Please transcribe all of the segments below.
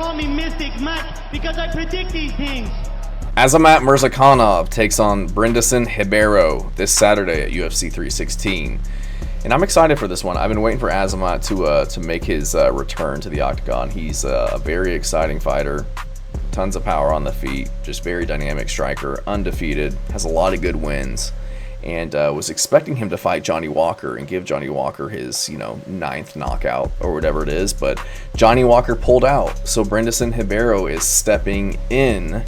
call me Mystic Mike because I predict these things. Azamat Murzakanov takes on Brendson Ribeiro this Saturday at UFC 316. And I'm excited for this one. I've been waiting for Azamat to make his return to the octagon. He's a very exciting fighter. Tons of power on the feet. Just very dynamic striker. Undefeated. Has a lot of good wins. And was expecting him to fight Johnny Walker and give Johnny Walker his, ninth knockout or whatever it is. But Johnny Walker pulled out. So Brendson Ribeiro is stepping in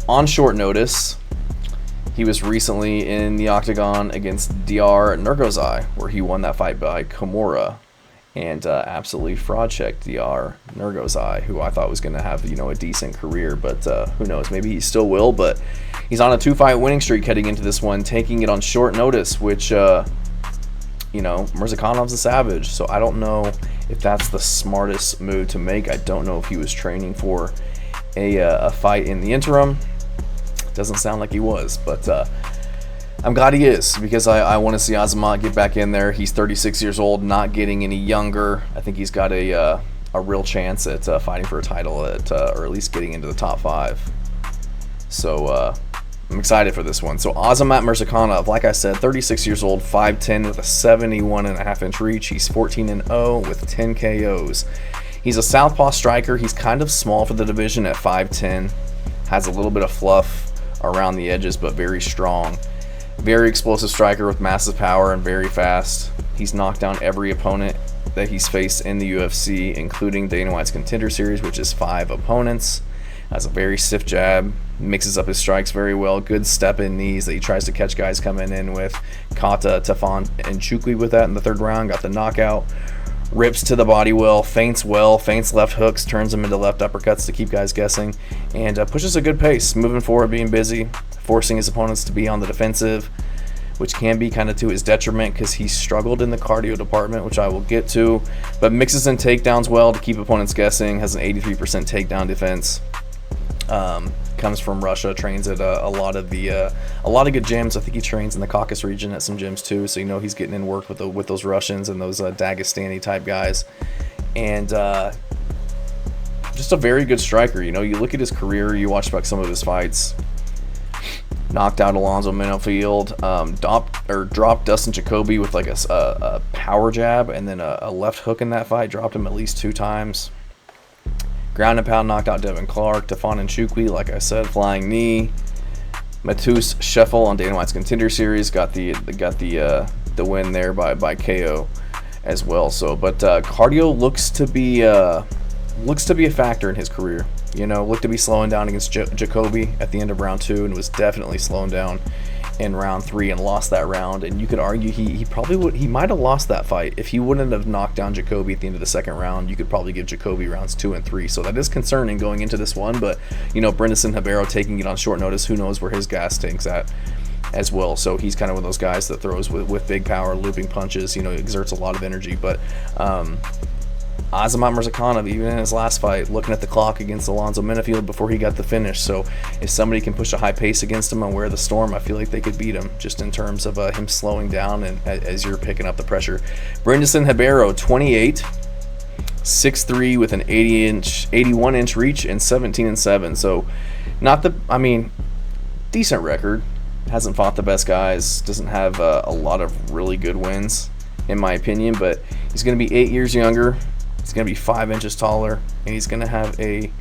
on short notice. He was recently in the octagon against Dr. Nurgozai, where he won that fight by Kimura and absolutely fraud-checked Dr. Nurgozai, who I thought was going to have a decent career, but who knows? Maybe he still will. But he's on a 2-fight winning streak heading into this one, taking it on short notice, which Murzakanov's a savage, so I don't know if that's the smartest move to make. I don't know if he was training for a fight in the interim. Doesn't sound like he was, but I'm glad he is, because I want to see Azamat get back in there. He's 36 years old, not getting any younger. I think he's got a real chance at fighting for a title, or at least getting into the top 5. So I'm excited for this one. So Azamat Murzakanov, like I said, 36 years old, 5'10", with a 71.5-inch reach. He's 14-0 with 10 KOs. He's a southpaw striker. He's kind of small for the division at 5'10". Has a little bit of fluff around the edges, but very strong. Very explosive striker with massive power and very fast. He's knocked down every opponent that he's faced in the UFC, including Dana White's Contender Series, which is 5 opponents. Has a very stiff jab, mixes up his strikes very well. Good step-in knees that he tries to catch guys coming in with. Caught Tefan and Chukwi with that in the 3rd round, got the knockout. Rips to the body well, feints left hooks, turns them into left uppercuts to keep guys guessing, and pushes a good pace, moving forward, being busy, forcing his opponents to be on the defensive, which can be kind of to his detriment because he struggled in the cardio department, which I will get to, but mixes in takedowns well to keep opponents guessing, has an 83% takedown defense. Comes from Russia, trains at a lot of good gyms. I think he trains in the Caucasus region at some gyms too, so he's getting in work with those Russians and those Dagestani type guys, and just a very good striker. You look at his career, you watch back some of his fights. Knocked out Alonzo Menifield, dropped Dustin Jacoby with like a power jab and then a left hook in that fight. Dropped him at least 2 times. Ground and pound, knocked out Devin Clark, Tefan and Chukwi, like I said, flying knee. Matus Sheffel on Dana White's Contender Series got the win there by KO as well. So, but cardio looks to be a factor in his career. Looked to be slowing down against Jacoby at the end of round 2, and was definitely slowing down in round 3 and lost that round. And you could argue he might have lost that fight if he wouldn't have knocked down Jacoby at the end of the 2nd round. You could probably give Jacoby rounds 2 and 3. So that is concerning going into this one. But Brendson Ribeiro taking it on short notice, who knows where his gas tank's at as well. So he's kind of one of those guys that throws with big power, looping punches. Exerts a lot of energy, but. Azamat Murzakanov, even in his last fight, looking at the clock against Alonzo Menifield before he got the finish. So if somebody can push a high pace against him and wear the storm, I feel like they could beat him, just in terms of him slowing down and as you're picking up the pressure. Brendson Ribeiro, 28, 6'3", with an 81-inch reach and 17-7. So decent record. Hasn't fought the best guys. Doesn't have a lot of really good wins, in my opinion. But he's going to be 8 years younger. He's going to be 5 inches taller, and he's going to have can't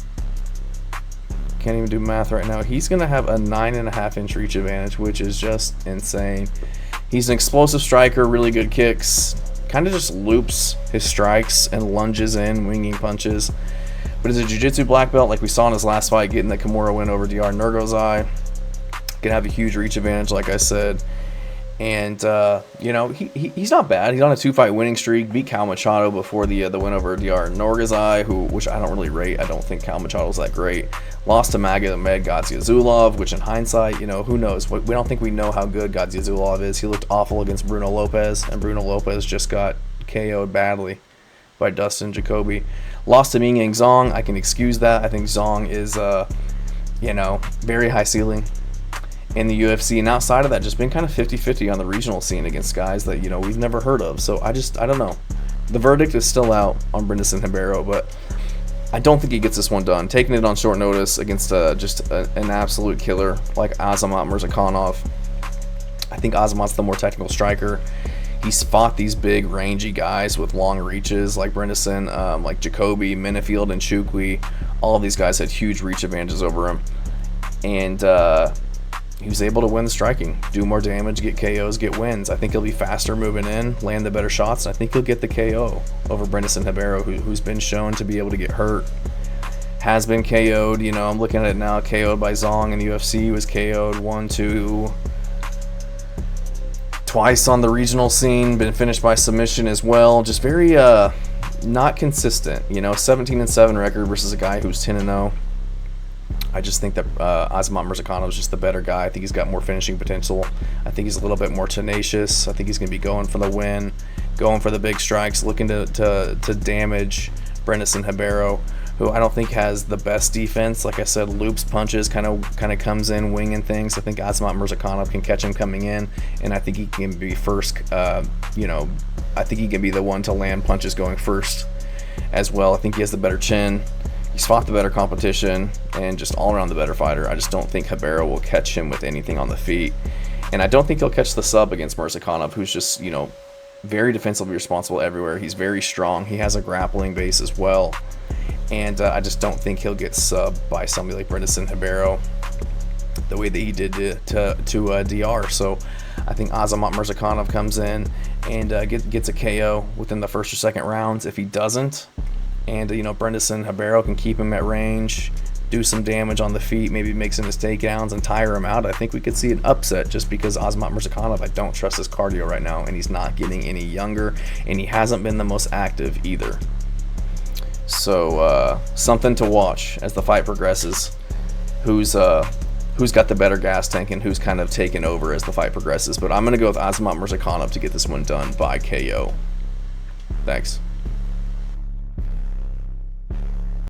even do math right now. He's going to have a 9.5-inch reach advantage, which is just insane. He's an explosive striker, really good kicks, kind of just loops his strikes and lunges in, winging punches. But as a jiu-jitsu black belt, like we saw in his last fight, getting the Kimura win over Dr. Nurgozai, going to have a huge reach advantage, like I said. And, he's not bad. He's on a 2-fight winning streak. Beat Cal Machado before the win over Dr. Nurgozai, which I don't really rate. I don't think Cal Machado's that great. Lost to Magomed Gadzhizulov, which in hindsight, who knows? We don't think we know how good Gadzhizulov is. He looked awful against Bruno Lopez, and Bruno Lopez just got KO'd badly by Dustin Jacoby. Lost to Ming Yang Zhang. I can excuse that. I think Zhang is, very high ceiling in the UFC, and outside of that, just been kind of 50-50 on the regional scene against guys that we've never heard of. So I don't know. The verdict is still out on Brendson Ribeiro, but I don't think he gets this one done. Taking it on short notice against just an absolute killer like Azamat Murzakanov. I think Azamat's the more technical striker. He's fought these big, rangy guys with long reaches like Brendson, like Jacoby, Minifield, and Chukwi. All of these guys had huge reach advantages over him. And he was able to win the striking, do more damage, get KOs, get wins. I think he'll be faster moving in, land the better shots, and I think he'll get the KO over Brendson Ribeiro, who's been shown to be able to get hurt. Has been KO'd, you know, I'm looking at it now, KO'd by Zong in the UFC. He was KO'd 1, 2, twice on the regional scene, been finished by submission as well. Just very not consistent, you know, 17-7 record versus a guy who's 10-0. I just think that Azamat Murzakanov is just the better guy. I think he's got more finishing potential. I think he's a little bit more tenacious. I think he's going to be going for the win, going for the big strikes, looking to damage Brendson Ribeiro, who I don't think has the best defense. Like I said, loops punches, kind of comes in winging things. I think Azamat Murzakanov can catch him coming in, and I think he can be first. You know, I think he can be the one to land punches going first as well. I think he has the better chin. He's fought the better competition and just all around the better fighter. I just don't think Ribeiro will catch him with anything on the feet. And I don't think he'll catch the sub against Murzakanov, who's just, you know, very defensively responsible everywhere. He's very strong. He has a grappling base as well. And I just don't think he'll get subbed by somebody like Brendson Ribeiro the way that he did to DR. So I think Azamat Murzakanov comes in and gets a KO within the first or second rounds. If he doesn't, and you know, Brendson Ribeiro can keep him at range, do some damage on the feet, maybe make some takedowns and tire him out, I think we could see an upset, just because Azamat Murzakanov, I don't trust his cardio right now, and he's not getting any younger, and he hasn't been the most active either. So something to watch as the fight progresses. Who's got the better gas tank and who's kind of taken over as the fight progresses. But I'm going to go with Azamat Murzakanov to get this one done by KO. Thanks.